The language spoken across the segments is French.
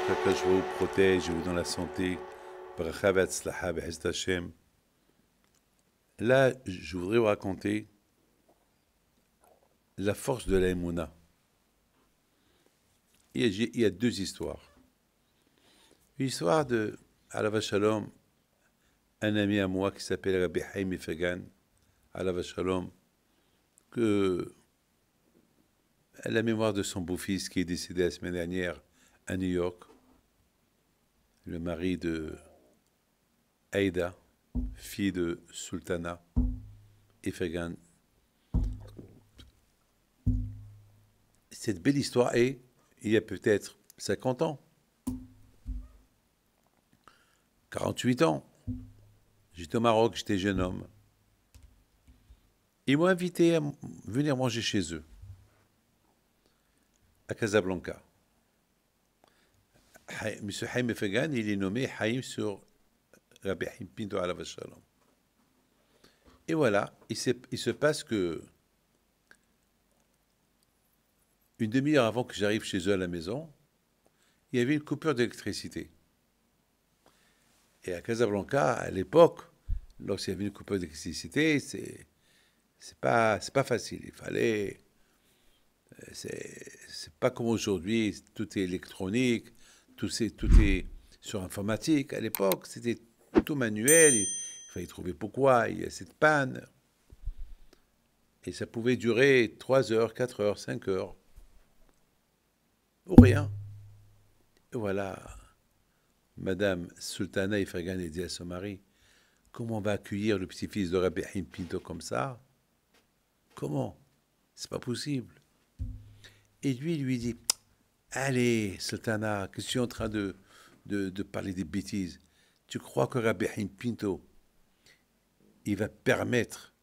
que je vous protège, je vous donne la santé. Bracha v'atzlacha b'ezrat Hashem. Là, je voudrais vous raconter la force de la Emouna. Il y a deux histoires. Une histoire de, Alav Shalom, un ami à moi qui s'appelle Rabbi Haïm Fegan, Alav Shalom, que, à la mémoire de son beau-fils qui est décédé la semaine dernière à New York, le mari de Aïda, fille de Sultana Fegan. Cette belle histoire est, il y a peut-être 50 ans, 48 ans, j'étais au Maroc, j'étais jeune homme. Ils m'ont invité à venir manger chez eux, à Casablanca. Monsieur Haïm Fegan, il est nommé Haïm sur Rabbi Haïm Pinto Alav Shalom. Et voilà, il se passe que une demi-heure avant que j'arrive chez eux à la maison, il y avait une coupure d'électricité. Et à Casablanca, à l'époque, lorsqu'il y avait une coupure d'électricité, c'est pas facile. Il fallait, c'est pas comme aujourd'hui, tout est électronique, tout est sur informatique. À l'époque, c'était tout manuel. Il fallait trouver pourquoi il y a cette panne. Et ça pouvait durer 3 heures, 4 heures, 5 heures. Ou rien. Et voilà, Madame Sultana Fegan dit à son mari, comment on va accueillir le petit-fils de Rabbi Haïm Pinto comme ça? Comment? C'est pas possible. Et lui dit, allez, Sultana, que je suis en train de parler des bêtises. Tu crois que Rabbi Haïm Pinto, il va permettre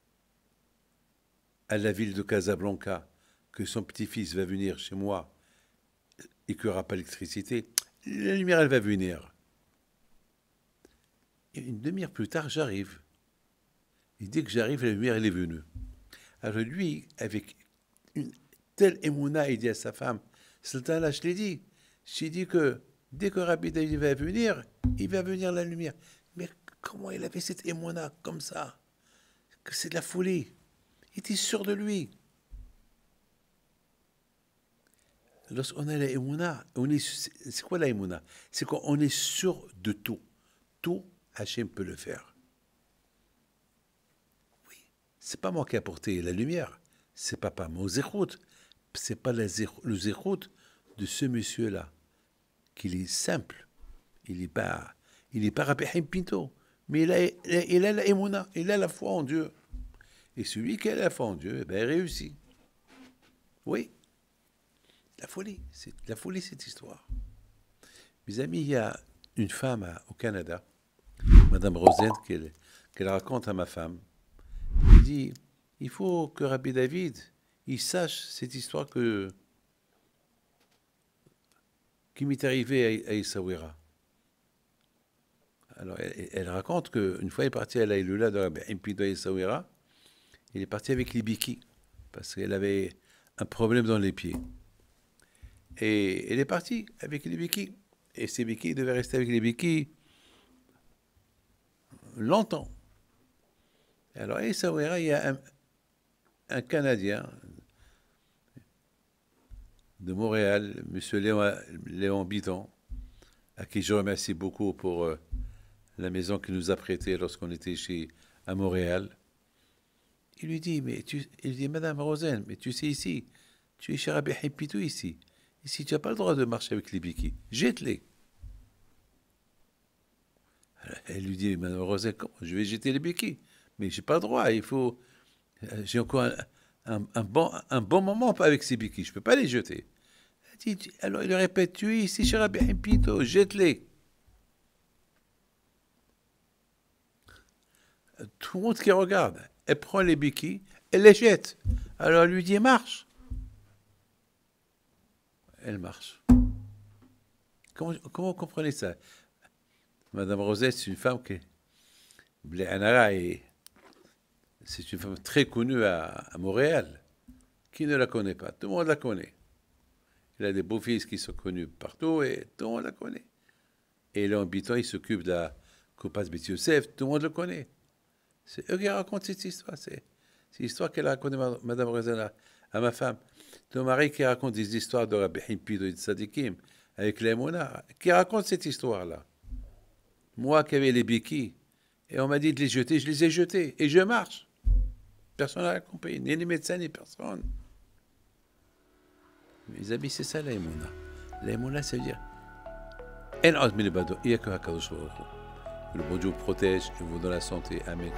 à la ville de Casablanca que son petit-fils va venir chez moi et qu'il n'y aura pas d'électricité? La lumière, elle va venir. Et une demi-heure plus tard, j'arrive. Et dès que j'arrive, la lumière, elle est venue. Alors lui, avec une telle émouna, il dit à sa femme, Sultana, je l'ai dit. J'ai dit que dès que Rabbi David va venir, il va venir la lumière. Mais comment il avait cette émouna comme ça? Que c'est de la folie. Il était sûr de lui. Lorsqu'on a la émouna, c'est quoi la émouna? C'est qu'on est sûr de tout. Tout, Hachem peut le faire. Oui, c'est pas moi qui ai apporté la lumière. C'est pas mon zérout. C'est pas le zérout de ce monsieur-là. Qu'il est simple. Il n'est pas Rabbi Haïm Pinto. Mais il a la émouna. Il a la foi en Dieu. Et celui qui a la foi en Dieu, eh ben, il réussit. Oui. La folie, cette histoire. Mes amis, il y a une femme au Canada, Madame Rosen, qu'elle raconte à ma femme. Elle dit, il faut que Rabbi David, il sache cette histoire qui m'est arrivée à Essaouira. Alors, elle raconte qu'une fois, elle est partie à l'Aïloula de Rabbi Haïm Pinto à Essaouira. Elle est partie avec les béquilles, parce qu'elle avait un problème dans les pieds. Et elle est partie avec les béquilles. Et ces béquilles devaient rester avec les béquilles longtemps. Alors, à Essaouira, il y a un Canadien de Montréal, M. Léon Biton, à qui je remercie beaucoup pour la maison qu'il nous a prêtée lorsqu'on était à Montréal. Il lui dit, Madame Rosen, mais tu sais ici, tu es chez Rabbi Haïm Pinto ici. Ici, tu n'as pas le droit de marcher avec les béquilles. Jette-les. Elle lui dit, Madame Rosen, comment je vais jeter les béquilles? Mais je n'ai pas le droit. J'ai encore un bon moment avec ces béquilles. Je ne peux pas les jeter. Alors il répète, tu es ici chez Rabbi Haïm Pinto, jette-les. Tout le monde qui regarde, elle prend les béquilles, elle les jette. Alors elle lui dit, marche. Elle marche. Comment vous comprenez ça? Madame Rosette, c'est une femme c'est une femme très connue à Montréal. Qui ne la connaît pas? Tout le monde la connaît. Il a des beaux-fils qui sont connus partout et tout le monde la connaît. Et là, en habitant, il s'occupe de la Koupas Beth Yosef, tout le monde le connaît. C'est eux qui racontent cette histoire. C'est l'histoire qu'elle a racontée, Madame Rezana, à ma femme. Ton mari qui raconte des histoires de Rabbi Himpido et de Sadikim, avec les Mouna, qui raconte cette histoire-là. Moi qui avais les béquilles, et on m'a dit de les jeter, je les ai jetés, et je marche. Personne n'a compris, ni les médecins, ni personne. Mes amis, c'est ça l'aïmouna. L'aïmouna, ça veut dire En od milibado, il n'y a que Hakadosh Baruch Hu. Que le bon Dieu vous protège et vous donne la santé. Amen.